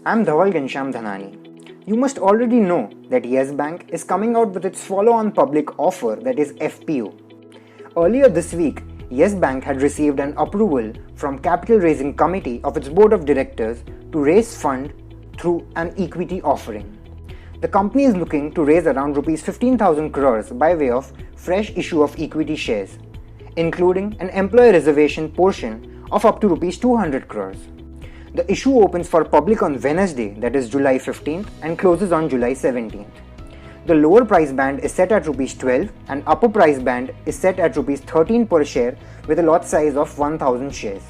I'm Dhawal Ghanshyam Dhanani. You must already know that Yes Bank is coming out with its follow-on public offer, that is FPO. Earlier this week, Yes Bank had received an approval from Capital Raising Committee of its Board of Directors to raise fund through an equity offering. The company is looking to raise around Rs 15,000 crores by way of fresh issue of equity shares, including an employee reservation portion of up to Rs 200 crores. The issue opens for public on Wednesday, that is July 15th, and closes on July 17th. The lower price band is set at Rs 12 and upper price band is set at Rs 13 per share with a lot size of 1000 shares.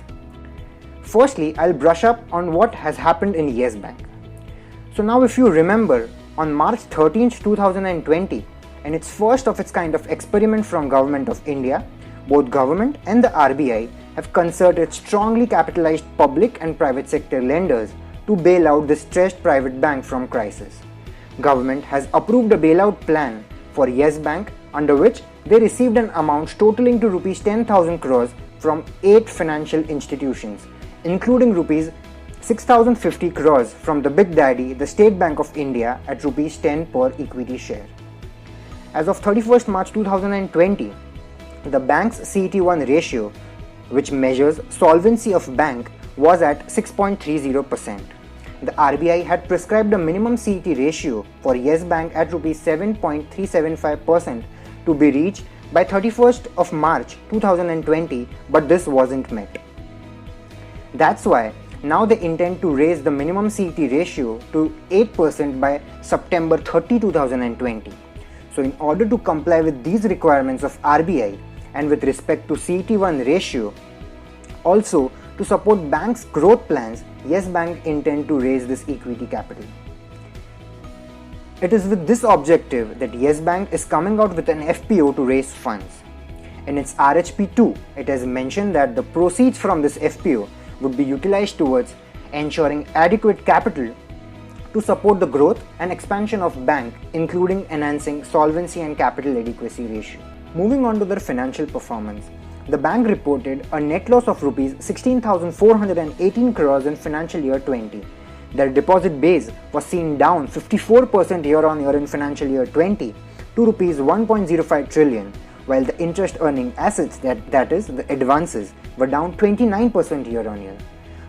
Firstly, I'll brush up on what has happened in Yes Bank. So now if you remember, on March 13th, 2020, in its first of its kind of experiment from Government of India, both government and the RBI have concerted strongly capitalized public and private sector lenders to bail out the stressed private bank from crisis. Government has approved a bailout plan for Yes Bank, under which they received an amount totaling to Rs 10,000 crores from 8 financial institutions, including Rs 6,050 crores from the Big Daddy, the State Bank of India, at Rs 10 per equity share. As of 31st March 2020, the bank's CET1 ratio, which measures solvency of bank, was at 6.30%. The RBI had prescribed a minimum CET ratio for Yes Bank at Rs 7.375% to be reached by 31st of March 2020, but this wasn't met. That's why now they intend to raise the minimum CET ratio to 8% by September 30, 2020. So in order to comply with these requirements of RBI, and with respect to CET1 ratio, also to support banks' growth plans, Yes Bank intend to raise this equity capital. It is with this objective that Yes Bank is coming out with an FPO to raise funds. In its RHP2, it has mentioned that the proceeds from this FPO would be utilized towards ensuring adequate capital to support the growth and expansion of bank, including enhancing solvency and capital adequacy ratio. Moving on to their financial performance, the bank reported a net loss of Rs 16,418 crores in financial year 20. Their deposit base was seen down 54% year-on-year in financial year 20 to Rs 1.05 trillion, while the interest earning assets, that is, the advances, were down 29% year-on-year.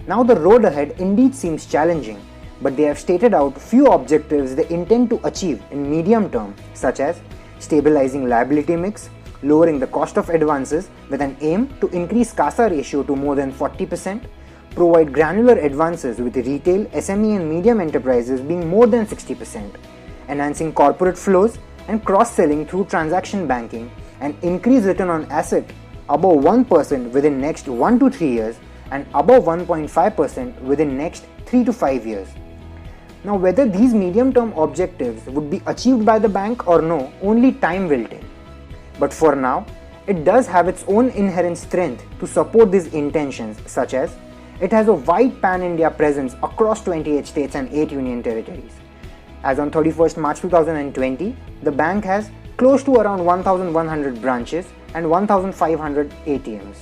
Now the road ahead indeed seems challenging, but they have stated out few objectives they intend to achieve in medium term, such as stabilizing liability mix, lowering the cost of advances with an aim to increase CASA ratio to more than 40%, provide granular advances with retail, SME and medium enterprises being more than 60%, enhancing corporate flows and cross-selling through transaction banking, and increase return on asset above 1% within next 1 to 3 years and above 1.5% within next 3 to 5 years. Now whether these medium-term objectives would be achieved by the bank or no, only time will tell. But for now, it does have its own inherent strength to support these intentions, such as it has a wide pan-India presence across 28 states and 8 union territories. As on 31st March 2020, the bank has close to around 1,100 branches and 1,500 ATMs.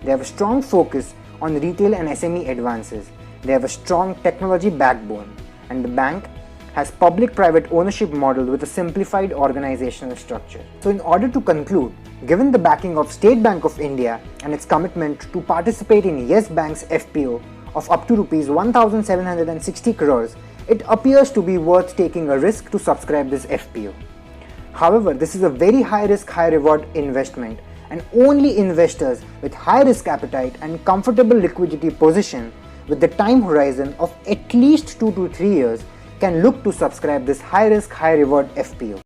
They have a strong focus on retail and SME advances. They have a strong technology backbone, and the bank has public-private ownership model with a simplified organizational structure. So in order to conclude, given the backing of State Bank of India and its commitment to participate in Yes Bank's FPO of up to Rs 1,760 crores, it appears to be worth taking a risk to subscribe this FPO. However, this is a very high-risk, high-reward investment, and only investors with high-risk appetite and comfortable liquidity position with the time horizon of at least 2 to 3 years can look to subscribe this high-risk, high-reward FPO.